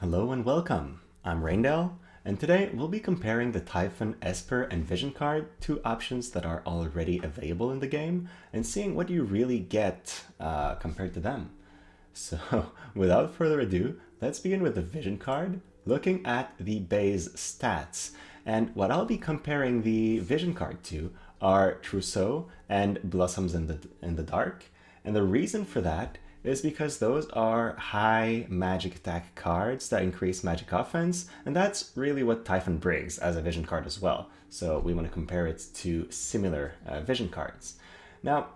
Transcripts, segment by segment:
Hello and welcome. I'm Raindell, and today we'll be comparing the Typhon Esper and Vision card, two options that are already available in the game, and seeing what you really get compared to them. So, without further ado, let's begin with the Vision card, looking at the base stats. And what I'll be comparing the Vision card to are Trousseau and Blossoms in the Dark. And the reason for that is because those are high magic attack cards that increase magic offense, and that's really what Typhon brings as a Vision card as well. So we want to compare it to similar Vision cards. Now,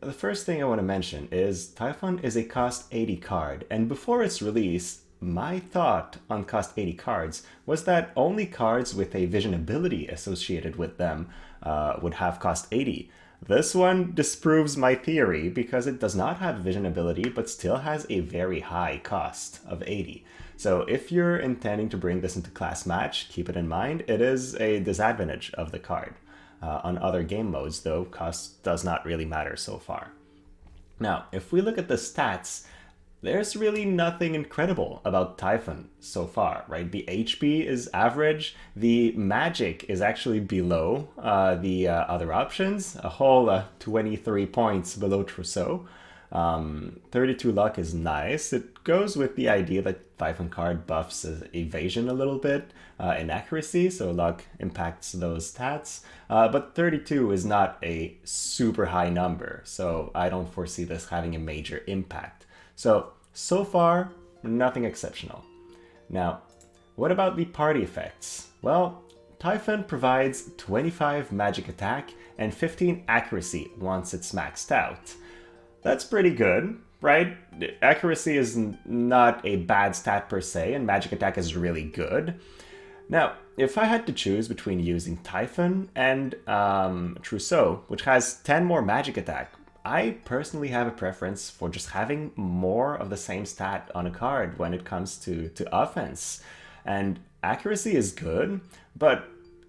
the first thing I want to mention is Typhon is a cost 80 card, and before its release, my thought on cost 80 cards was that only cards with a Vision ability associated with them would have cost 80. This one disproves my theory because it does not have Vision ability but still has a very high cost of 80. So if you're intending to bring this into class match, keep it in mind, it is a disadvantage of the card. On other game modes though, cost does not really matter so far. Now, if we look at the stats, there's really nothing incredible about Typhon so far, right? The HP is average, the magic is actually below the other options, a whole 23 points below Trousseau. 32 luck is nice. It goes with the idea that Typhon card buffs evasion a little bit in accuracy, so luck impacts those stats. But 32 is not a super high number, so I don't foresee this having a major impact. So far, nothing exceptional. Now, what about the party effects? Well, Typhon provides 25 magic attack and 15 accuracy once it's maxed out. That's pretty good, right? Accuracy is not a bad stat per se, and magic attack is really good. Now, if I had to choose between using Typhon and Trousseau, which has 10 more magic attack, I personally have a preference for just having more of the same stat on a card when it comes to offense. And accuracy is good, but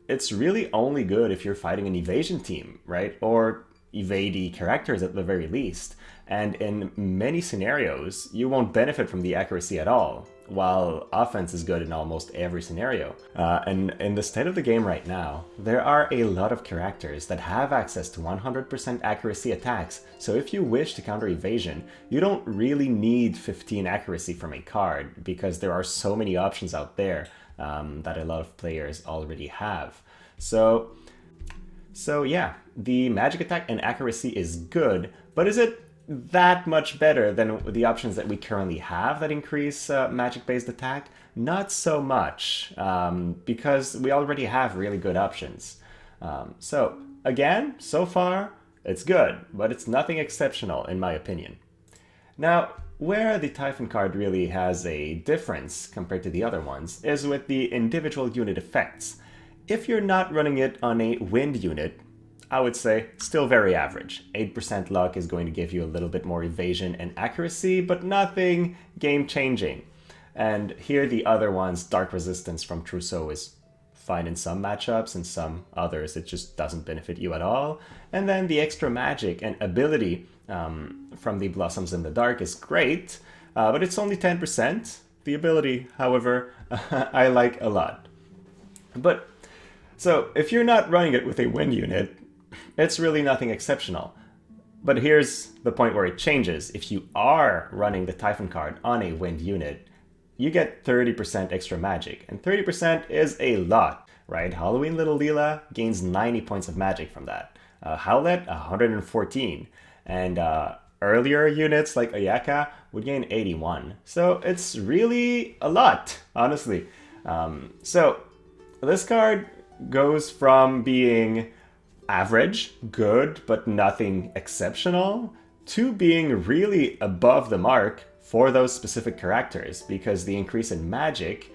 it's really only good if you're fighting an evasion team, right? Or evadey characters at the very least. And in many scenarios, you won't benefit from the accuracy at all, while offense is good in almost every scenario. And in the state of the game right now, there are a lot of characters that have access to 100% accuracy attacks, so if you wish to counter evasion, you don't really need 15 accuracy from a card, because there are so many options out there that a lot of players already have. So yeah, the magic attack and accuracy is good, but is it that much better than the options that we currently have that increase magic-based attack? Not so much, because we already have really good options. So again, so far, it's good, but it's nothing exceptional in my opinion. Now, where the Typhon card really has a difference compared to the other ones is with the individual unit effects. If you're not running it on a wind unit, I would say still very average. 8% luck is going to give you a little bit more evasion and accuracy, but nothing game-changing. And here the other ones, Dark Resistance from Trousseau is fine in some matchups, and some others it just doesn't benefit you at all. And then the extra magic and ability from the Blossoms in the Dark is great, but it's only 10%. The ability, however, I like a lot. But so if you're not running it with a wind unit, it's really nothing exceptional. But here's the point where it changes. If you are running the Typhon card on a wind unit, you get 30% extra magic, and 30% is a lot, right? Halloween Little Leela gains 90 points of magic from that. Howlet, 114. And earlier units like Ayaka would gain 81. So it's really a lot, honestly. So this card goes from being average, good, but nothing exceptional, to being really above the mark for those specific characters, because the increase in magic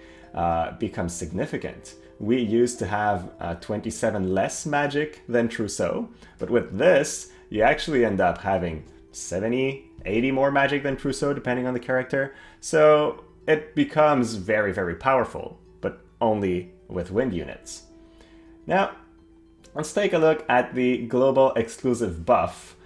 becomes significant. We used to have 27 less magic than Trousseau, but with this, you actually end up having 70, 80 more magic than Trousseau, depending on the character. So it becomes very, very powerful, but only with wind units. Now, let's take a look at the global exclusive buff,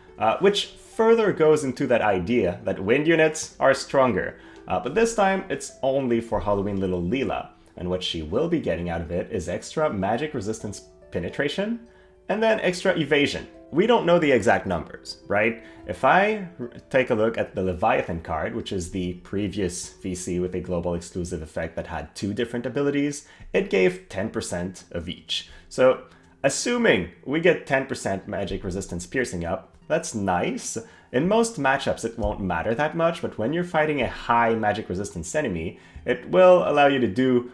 which further goes into that idea that wind units are stronger. But this time it's only for Halloween Little Leela, and what she will be getting out of it is extra magic resistance penetration, and then extra evasion. We don't know the exact numbers, right? If I take a look at the Leviathan card, which is the previous VC with a global exclusive effect that had 2 different abilities, it gave 10% of each. So assuming we get 10% magic resistance piercing up, that's nice. In most matchups it won't matter that much, but when you're fighting a high magic resistance enemy, it will allow you to do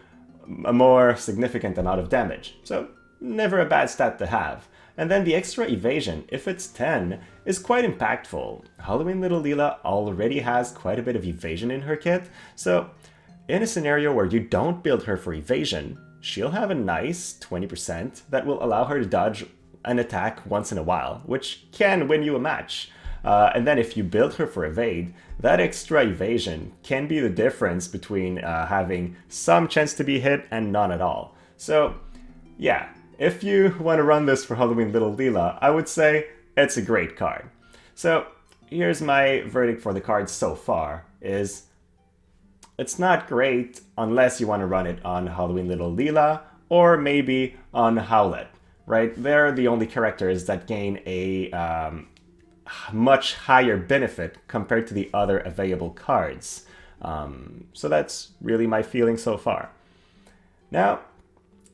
a more significant amount of damage. So never a bad stat to have. And then the extra evasion, if it's 10, is quite impactful. Halloween Little Leela already has quite a bit of evasion in her kit, so in a scenario where you don't build her for evasion, she'll have a nice 20% that will allow her to dodge an attack once in a while, which can win you a match. And then if you build her for evade, that extra evasion can be the difference between having some chance to be hit and none at all. So yeah, if you want to run this for Halloween Little Leela, I would say it's a great card. So here's my verdict for the card so far, is it's not great unless you want to run it on Halloween Little Leela or maybe on Howlet, right? They're the only characters that gain a much higher benefit compared to the other available cards. So that's really my feeling so far. Now,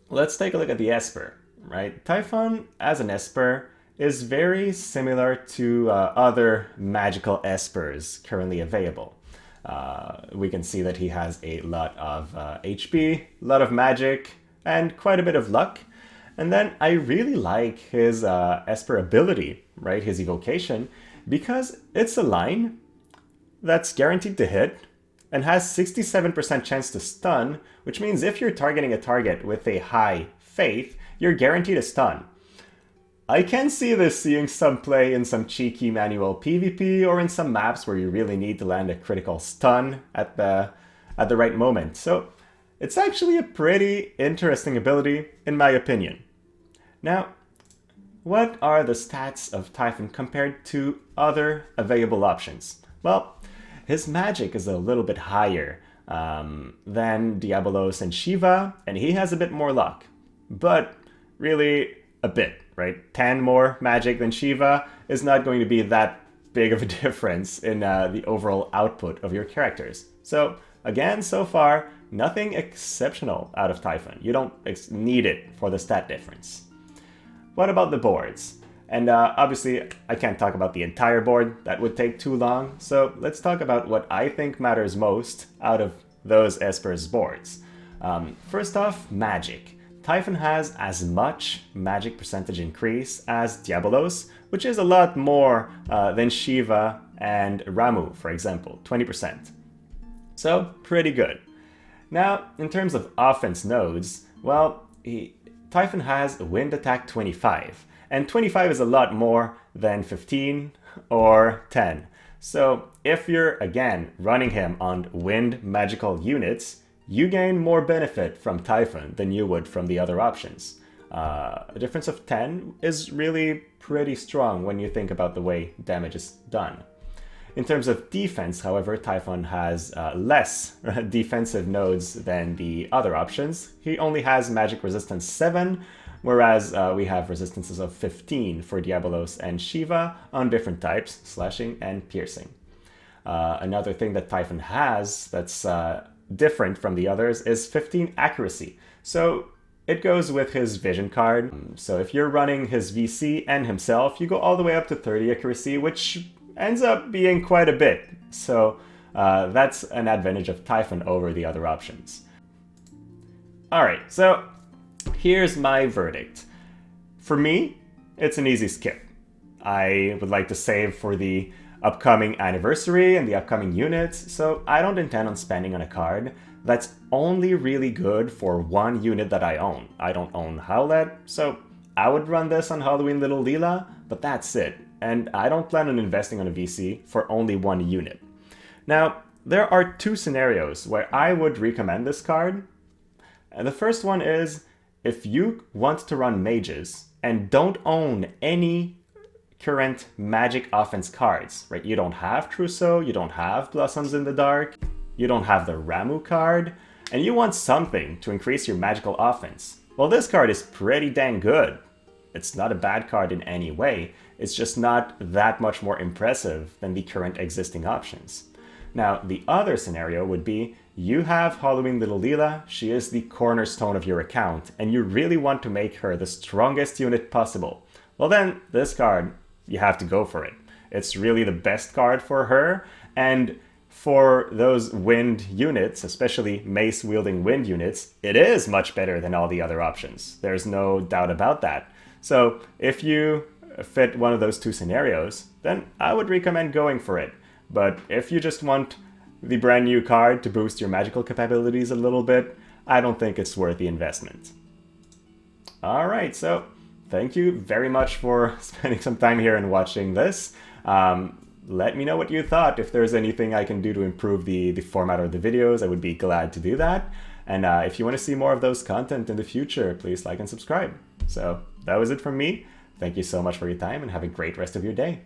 let's take a look at the Esper, right? Typhon as an Esper is very similar to other magical Espers currently available. We can see that he has a lot of HP, a lot of magic, and quite a bit of luck. And then I really like his Esper ability, right? His evocation, because it's a line that's guaranteed to hit and has 67% chance to stun, which means if you're targeting a target with a high faith, you're guaranteed a stun. I can see this seeing some play in some cheeky manual PvP or in some maps where you really need to land a critical stun at the right moment. So it's actually a pretty interesting ability in my opinion. Now, what are the stats of Typhon compared to other available options? Well, his magic is a little bit higher than Diabolos and Shiva, and he has a bit more luck. But really, a bit, right? 10 more magic than Shiva is not going to be that big of a difference in the overall output of your characters. So, again, so far, nothing exceptional out of Typhon. You don't need it for the stat difference. What about the boards? And obviously, I can't talk about the entire board. That would take too long. So let's talk about what I think matters most out of those Esper's boards. First off, magic. Typhon has as much magic percentage increase as Diabolos, which is a lot more than Shiva and Ramu, for example, 20%. So, pretty good. Now, in terms of offense nodes, well, Typhon has wind attack 25, and 25 is a lot more than 15 or 10. So if you're, again, running him on wind magical units, you gain more benefit from Typhon than you would from the other options. A difference of 10 is really pretty strong when you think about the way damage is done. In terms of defense, however, Typhon has less defensive nodes than the other options. He only has magic resistance 7, whereas we have resistances of 15 for Diabolos and Shiva on different types, slashing and piercing. Another thing that Typhon has that's different from the others is 15 accuracy. So it goes with his vision card. So if you're running his VC and himself, you go all the way up to 30 accuracy, which ends up being quite a bit. So that's an advantage of Typhon over the other options. Alright, so here's my verdict. For me, it's an easy skip. I would like to save for the upcoming anniversary and the upcoming units, so I don't intend on spending on a card that's only really good for one unit that I own. I don't own Howlet, so I would run this on Halloween Little Leela, but that's it. And I don't plan on investing on a VC for only one unit. Now, there are two scenarios where I would recommend this card. And the first one is if you want to run mages and don't own any current magic offense cards, right? You don't have Trousseau, you don't have Blossoms in the Dark, you don't have the Ramu card, and you want something to increase your magical offense. Well, this card is pretty dang good. It's not a bad card in any way, it's just not that much more impressive than the current existing options. Now, the other scenario would be you have Halloween Little Leela, she is the cornerstone of your account, and you really want to make her the strongest unit possible. Well then, this card, you have to go for it. It's really the best card for her, and for those wind units, especially mace-wielding wind units, it is much better than all the other options. There's no doubt about that. So if you fit one of those two scenarios, then I would recommend going for it. But if you just want the brand new card to boost your magical capabilities a little bit, I don't think it's worth the investment. Alright, so thank you very much for spending some time here and watching this. Let me know what you thought. If there's anything I can do to improve the format of the videos, I would be glad to do that. And if you want to see more of those content in the future, please like and subscribe. So that was it from me. Thank you so much for your time and have a great rest of your day.